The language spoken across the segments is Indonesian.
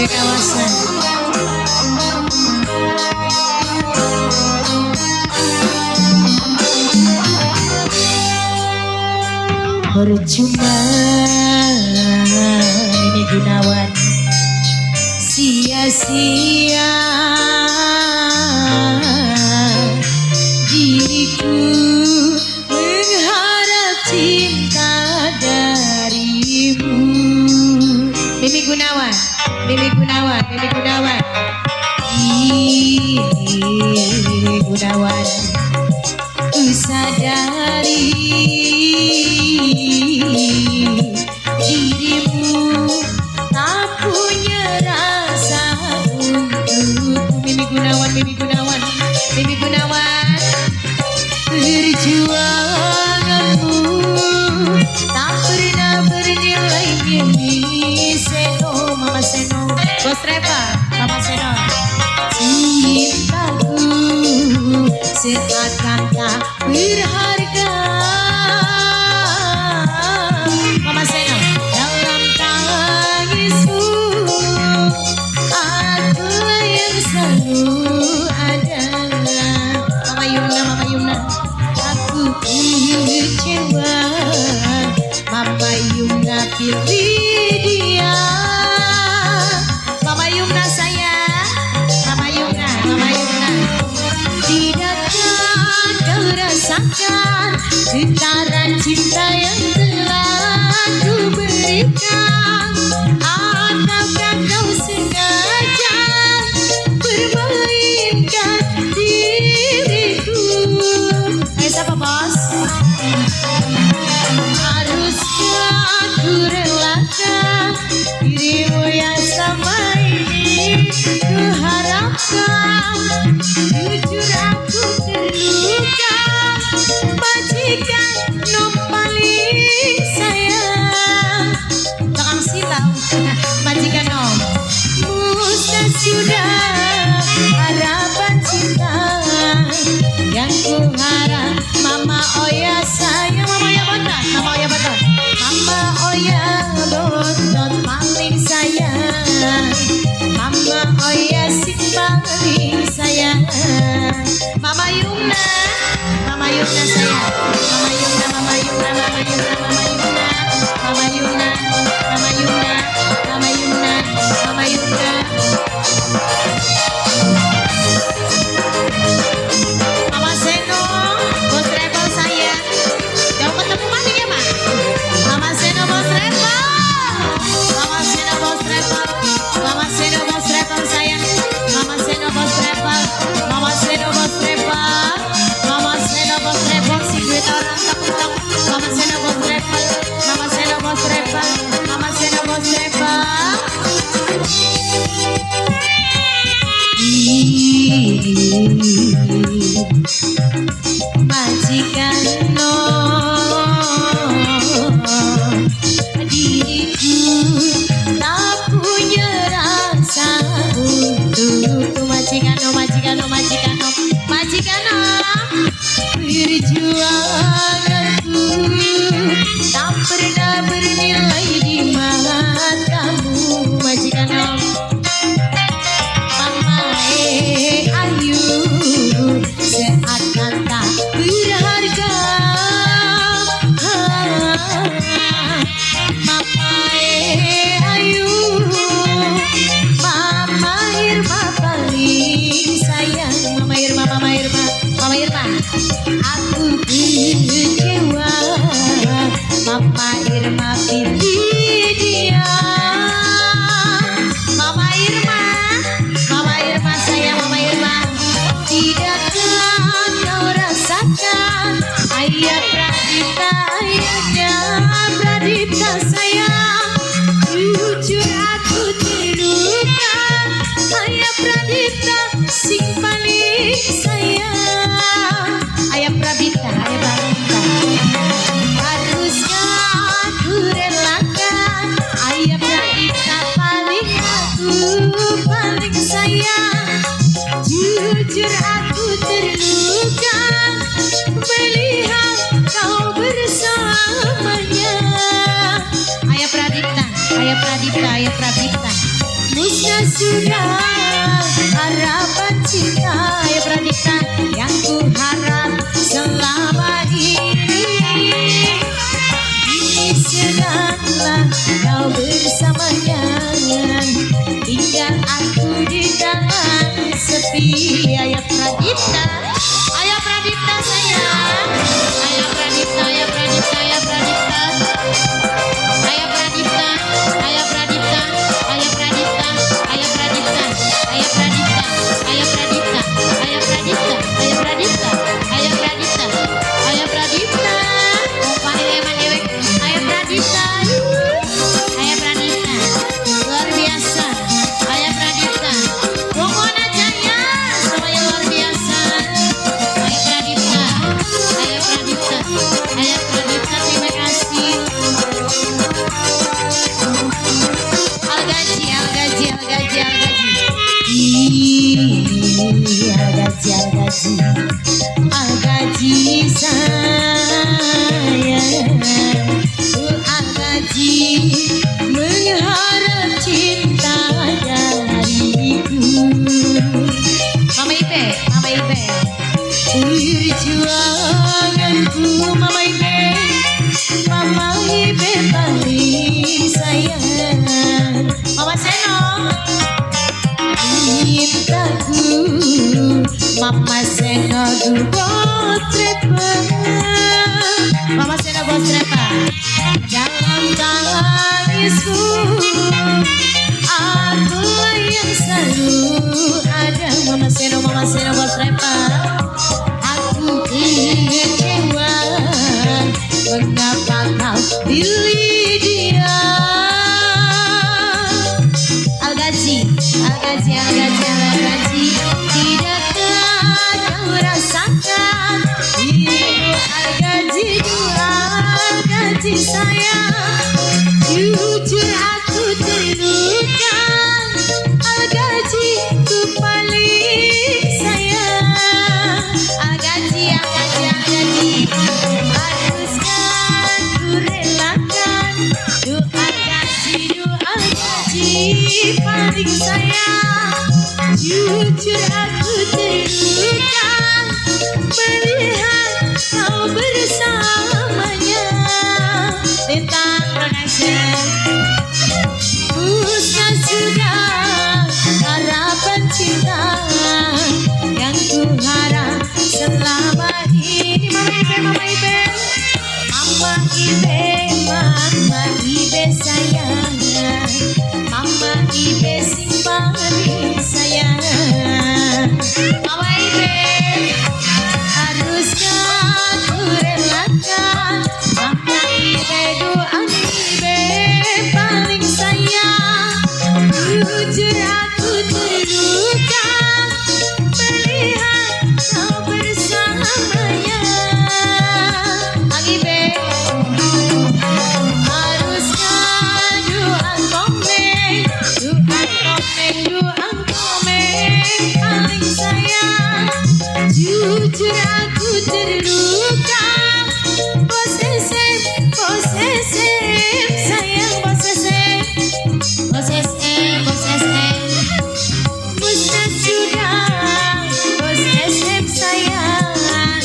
kawasan. Percuma ini Gunawan, sia-sia diriku mengharap cinta darimu. Mimi Gunawan, Mimi Gunawan, Mimi Gunawan, Mimi Gunawan, ku sadari dirimu tak punya rasa untukku. Mimi Gunawan, Mimi Gunawan, Mimi Gunawan, perjuanganmu tak pernah bernilai. Mimi Seno, Mama Seno, Bos Reva, Mama Seno, cintaku seakan tak berharga. Mama Seno, dalam tangismu akulah yang selalu ada. Mama Yumna, Mama Yumna, aku kecewa. Mama Yumna pilih dia. Mama Yumna sayang, Mama Yumna, Mama Yumna, tidakkah kau rasakan getaran cinta yang telah ku berikan? Ataukah kau sengaja permainkan diriku? Siapa bos? Haruskah ku relakan dirimu yang sama ini ku harapkan? Jujur aku terluka, majikan nom paling sayang. Tukang silau, majikan nom. Musnah sudah harapan cinta yang ku harap. Mama Oya sayang, Mama Oya Bontot, Mama Oya Bontot, Mama Oya Bontot paling sayang. Mama Oya si paling sayang. Mama Yumna, Mama Yumna sayang. Mama Yumna, Mama Yumna, Mama Yumna, Mama Yumna, Mama Yumna, Mama Yumna, Mama Yumna, Mama Yumna. Mama Seno, Bos Rebel sayang. Jauh ketemu mana ya, Mak? Mama Seno, Bos Rebel. Mama Seno, Bos Rebel. Mama Seno, Bos Rebel sayang. Mama Seno, Bos Rebel. Mama Seno, Bos Rebel. Mama Seno, Bos Rebel. Si duit orang tak-tak. Mama Seno, Bos Rebel. Mama Seno, Bos Rebel. Mama Seno, Bos Rebel. Majikan no, diriku tak punya rasa untukku. Majikan no, majikan no, majikan no, majikan no, perjuanganku tak pernah bernilai di matamu. Majikan no, ayu seakan tak berharga. Mama ayu, Mama Irma paling sayang. Mama Irma, Mama Irma, Mama Irma, aku kecewa. Mama Irma pilih dia. Mama Irma, Mama Irma sayang. Mama Irma, tidakkah kau rasakan? Ayah Pradipta, ayahnya Pradipta sayang. Jujur aku terluka. Ayah Pradipta sing paling sayang. Ayah Pradipta, ayah Pradipta. Haruskah aku relakan? Ayah Pradipta paling aku paling sayang. Jujur aku terluka melihat kau bersamanya. Ayah Pradipta, Ayah Pradipta, Ayah Pradipta. musnah sudah harapan cinta ya Pradipta yang ku harap selama ini sedanglah kau bersamanya tinggal aku di dalam sepi. Ayah Pradipta sayang, ayah Pradipta, ayah Pradipta, ayah Pradipta, ayah Pradipta, ayah Pradipta, ayah Pradipta, ayah Pradipta, ayah Pradipta, ayah Pradipta, ayah Pradipta, ayah Pradipta, ayah Pradipta, ayah Pradipta, paling eman ewek, ayah Pradipta, ayah Pradipta, luar biasa, ayah Pradipta, pokoknya jaya, semuanya luar biasa, ayah Pradipta, ayah Pradipta, ayah Pradipta, terima kasih. Algaji, Algaji, Algaji, Algaji. Algaji, Algaji, Algaji sayang. Algaji mengharap cinta dariku. Mama Ibe, Mama Ibe. Perjuanganku Mama Ibe, Mama Ibe paling sayang. Mama Seno, cintaku Mama Seno du Bostrepa, Mama Seno Bostrepa. Dalam tangisku aku yang selalu ada. Mama Seno Bostrepa. Aku kecewa mengapa kau pilih dia. Algaji, Algaji, Algaji, Algaji. Tidakkah kau rasakan dirimu Algaji, Algaji sayang. Jujur aku terluka, Algaji ku paling sayang. Algaji, Algaji, Algaji. Haruskah ku relakan doa Algaji paling sayang. Jujur aku terluka melihat kau bersamanya. Tentang production. Musnah sudah harapan cinta yang ku harap selama ini. Mama Ibe, Mama Ibe, Mama Ibe sayang. Mama Ibe sing paling sayang. Mama Ibe, haruskah ku relakan Mama Ibe doa Ibe paling sayang. Jujur aku terluka melihat kau bersamanya. Ibe, haruskah doa komen paling sayang. Jujur aku terluka posesif sayang. Posesif musnah sudah posesif sayang.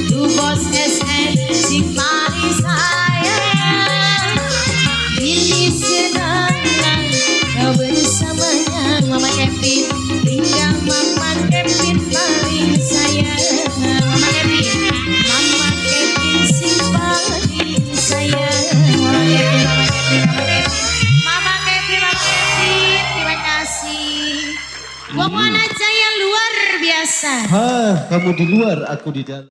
Tu posesif si paling sayang. Ini sedanglah kau bersamanya. Mama Kevin, tinggal Mama Kevin paling sayang. Mama Kevin, Mama Kevin si paling sayang. Mama Kevin, Mama Kevin, Mama Kevin, terima kasih. Pokoknya jaya luar biasa. Kamu di luar, aku di dalam.